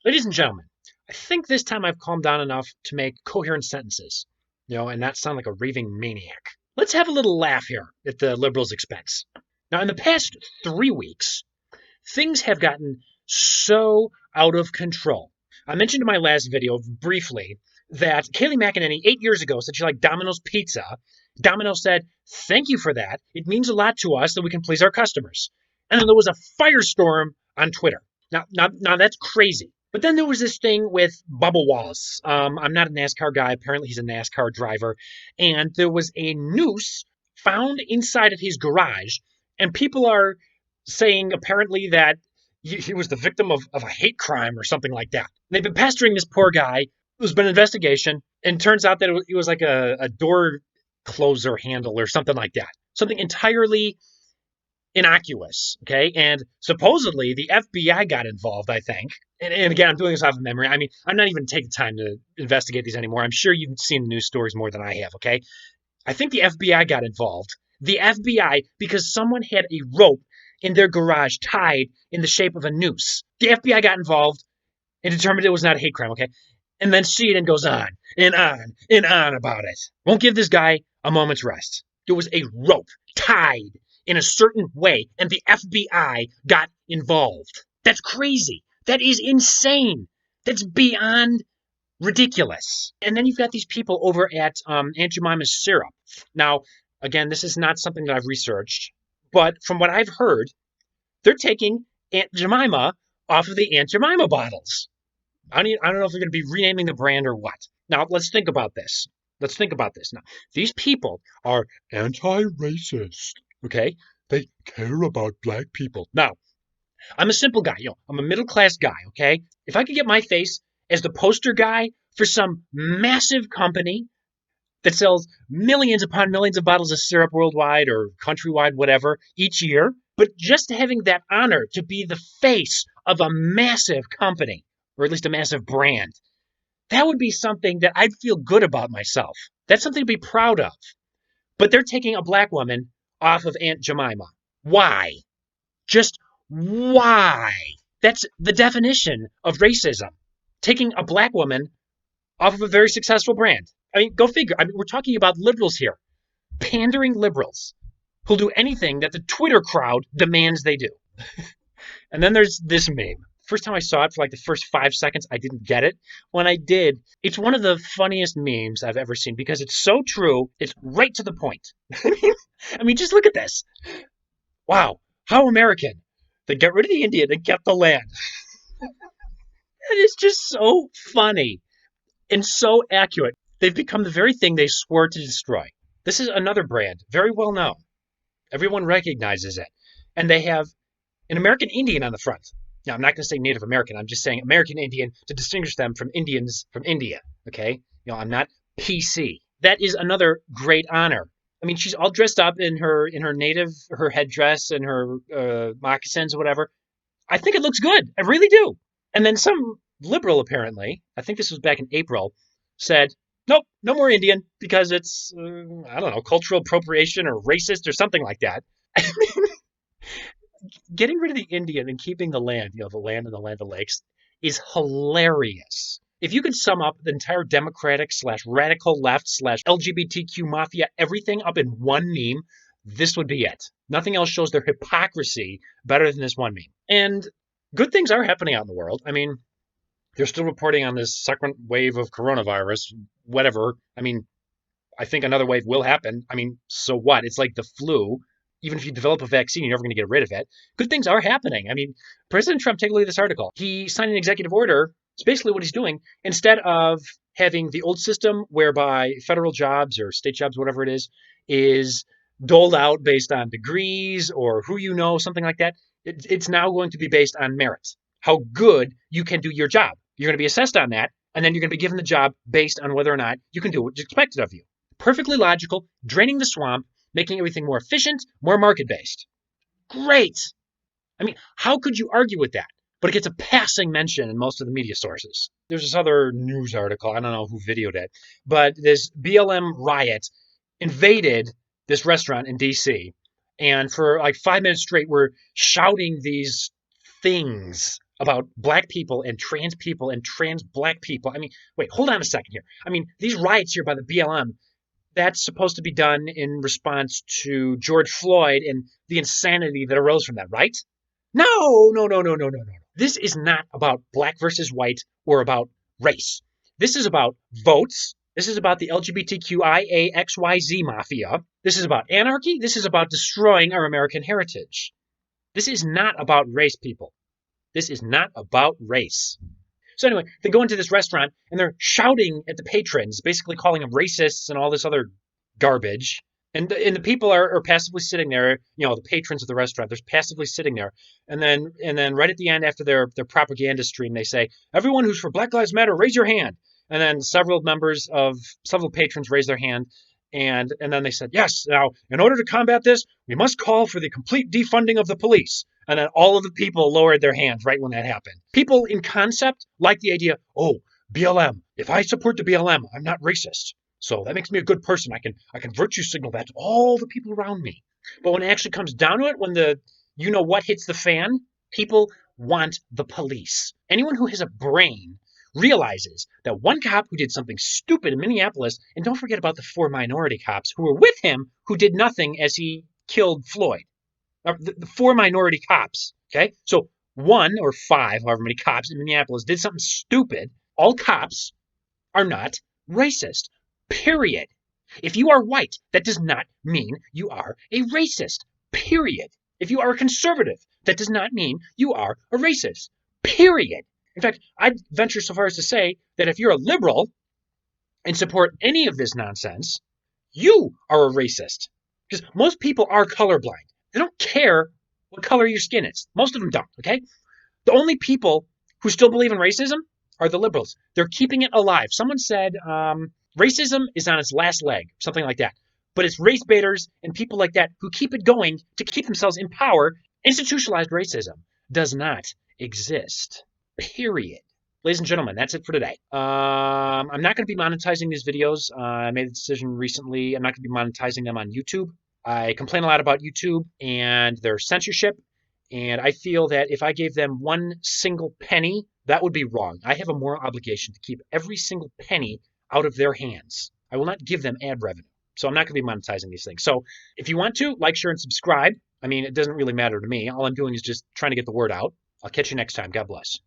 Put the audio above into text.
Ladies and gentlemen, I think this time I've calmed down enough to make coherent sentences, and not sound like a raving maniac. Let's have a little laugh here at the liberals' expense. Now, in the past 3 weeks, things have gotten so out of control. I mentioned in my last video briefly that Kayleigh McEnany 8 years ago said she liked Domino's pizza. Domino's said, "Thank you for that. It means a lot to us that we can please our customers." And then there was a firestorm on Twitter. Now that's crazy. But then there was this thing with Bubba Wallace. I'm not a NASCAR guy. Apparently, he's a NASCAR driver. And there was a noose found inside of his garage. And people are saying apparently that he was the victim of a hate crime or something like that. They've been pestering this poor guy. There's been an investigation, and turns out that it was like a door closer handle or something like that. Something entirely innocuous, okay? And supposedly the FBI got involved, I think. And again, I'm doing this off of memory. I mean, I'm not even taking time to investigate these anymore. I'm sure you've seen the news stories more than I have, okay? I think the FBI got involved. The FBI, because someone had a rope in their garage tied in the shape of a noose. The FBI got involved and determined it was not a hate crime, okay? And then Sheehan goes on and on and on about it. Won't give this guy a moment's rest. There was a rope tied in a certain way, and the FBI got involved. That's crazy. That is insane. That's beyond ridiculous. And then you've got these people over at Aunt Jemima's syrup. Now, again, this is not something that I've researched, but from what I've heard, they're taking Aunt Jemima off of the Aunt Jemima bottles. I don't know if they're going to be renaming the brand or what. Now, let's think about this. Let's think about this. Now, these people are anti-racist, okay? They care about black people. Now, I'm a simple guy, I'm a middle class guy, okay? If I could get my face as the poster guy for some massive company that sells millions upon millions of bottles of syrup worldwide or countrywide, whatever, each year, but just having that honor to be the face of a massive company, or at least a massive brand, that would be something that I'd feel good about myself. That's something to be proud of. But they're taking a black woman off of Aunt Jemima. Why? Just why? That's the definition of racism. Taking a black woman off of a very successful brand. I mean, go figure. I mean, we're talking about liberals here, pandering liberals who'll do anything that the Twitter crowd demands they do. And then there's this meme. First time I saw it for like the first 5 seconds, I didn't get it. When I did, it's one of the funniest memes I've ever seen because it's so true. It's right to the point. I mean, just look at this. Wow, how American. They got rid of the Indian and kept the land. It is just so funny and so accurate. They've become the very thing they swore to destroy. This is another brand, very well known. Everyone recognizes it. And they have an American Indian on the front. Now, I'm not going to say Native American. I'm just saying American Indian to distinguish them from Indians from India. Okay? I'm not PC. That is another great honor. I mean, she's all dressed up in her headdress and her moccasins or whatever. I think it looks good. I really do. And then some liberal, apparently, I think this was back in April, said, nope, no more Indian because it's, I don't know, cultural appropriation or racist or something like that. I mean, getting rid of the Indian and keeping the land, the land and the land of lakes, is hilarious. If you could sum up the entire Democratic slash radical left slash LGBTQ mafia, everything up in one meme, this would be it. Nothing else shows their hypocrisy better than this one meme. And good things are happening out in the world. I mean, they're still reporting on this second wave of coronavirus, whatever. I mean, I think another wave will happen. I mean, so what? It's like the flu. Even if you develop a vaccine, you're never going to get rid of it. Good things are happening. I mean, President Trump, take a look at this article. He signed an executive order. It's basically what he's doing. Instead of having the old system whereby federal jobs or state jobs, whatever it is doled out based on degrees or who you know, something like that. It's now going to be based on merit, how good you can do your job. You're going to be assessed on that, and then you're going to be given the job based on whether or not you can do what's expected of you. Perfectly logical, draining the swamp, making everything more efficient, more market-based. Great. I mean, how could you argue with that? But it gets a passing mention in most of the media sources. There's this other news article, I don't know who videoed it, but this BLM riot invaded this restaurant in DC, and for like 5 minutes straight, we're shouting these things about black people and trans black people. I mean, wait, hold on a second here. I mean, these riots here by the BLM, that's supposed to be done in response to George Floyd and the insanity that arose from that, right? No, no, no, no, no, no, no. This is not about black versus white or about race. This is about votes. This is about the LGBTQIAXYZ mafia. This is about anarchy. This is about destroying our American heritage. This is not about race, people. This is not about race. So anyway, they go into this restaurant and they're shouting at the patrons, basically calling them racists and all this other garbage. And the people are passively sitting there, the patrons of the restaurant, they're passively sitting there. And then right at the end, after their propaganda stream, they say, everyone who's for Black Lives Matter, raise your hand. And then several patrons raise their hand. And then they said, yes, now, in order to combat this, we must call for the complete defunding of the police. And then all of the people lowered their hands right when that happened. People in concept like the idea, oh, BLM. If I support the BLM, I'm not racist. So that makes me a good person. I can virtue signal that to all the people around me. But when it actually comes down to it, when the what hits the fan, people want the police. Anyone who has a brain realizes that one cop who did something stupid in Minneapolis, and don't forget about the 4 minority cops who were with him who did nothing as he killed Floyd. The 4 minority cops, okay? So 1 or 5, however many cops in Minneapolis did something stupid. All cops are not racist, period. If you are white, that does not mean you are a racist, period. If you are a conservative, that does not mean you are a racist, period. In fact, I'd venture so far as to say that if you're a liberal and support any of this nonsense, you are a racist. Because most people are colorblind. They don't care what color your skin is. Most of them don't, okay? The only people who still believe in racism are the liberals. They're keeping it alive. Someone said racism is on its last leg, something like that. But it's race baiters and people like that who keep it going to keep themselves in power. Institutionalized racism does not exist. Period. Ladies and gentlemen, that's it for today. I'm not going to be monetizing these videos. I made a decision recently. I'm not going to be monetizing them on YouTube. I complain a lot about YouTube and their censorship. And I feel that if I gave them one single penny, that would be wrong. I have a moral obligation to keep every single penny out of their hands. I will not give them ad revenue. So I'm not going to be monetizing these things. So if you want to, like, share, and subscribe. I mean, it doesn't really matter to me. All I'm doing is just trying to get the word out. I'll catch you next time. God bless.